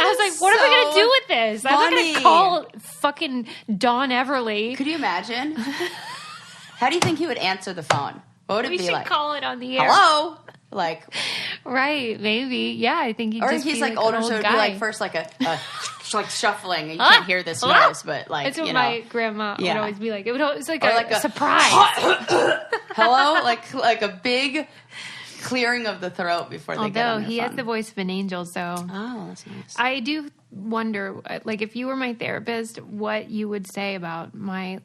I was like, what am I going to do with this? Funny. I'm not going to call fucking Dawn Everly. Could you imagine? How do you think he would answer the phone? What would it be like? We should call it on the air. Hello? Like, right, maybe. Yeah, I think he'd or just he's be like older, so it'd guy. be like first like a like shuffling. You can't hear this noise, but like it's what my grandma would always be like. It was like a surprise. Hello, like a big clearing of the throat before they get on their he phone. has the voice of an angel, so that's nice. I do wonder, like, if you were my therapist, what you would say about my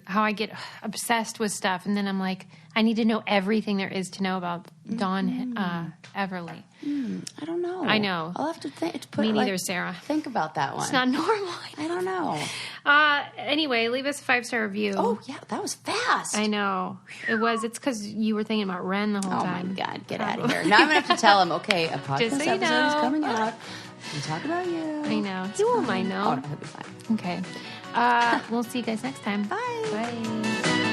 how I get obsessed with stuff, and then I'm like, I need to know everything there is to know about Dawn Everly. I don't know. I know. I'll have to think. Me neither, Sarah. Think about that one. It's not normal. I don't know. Anyway, leave us a 5-star review. Oh, yeah, that was fast. I know. It was. It's because you were thinking about Ren the whole time. Oh, my God. Get out of here. Now I'm going to have to tell him, okay, a podcast so episode is coming out. We talk about you. I know. He won't mind, though. Oh, no, he'll be fine. Okay. We'll see you guys next time. Bye. Bye.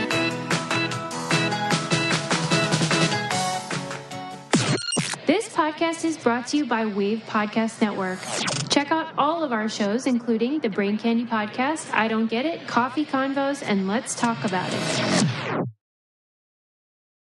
This podcast is brought to you by Wave Podcast Network. Check out all of our shows, including the Brain Candy Podcast, I Don't Get It, Coffee Convos, and Let's Talk About It.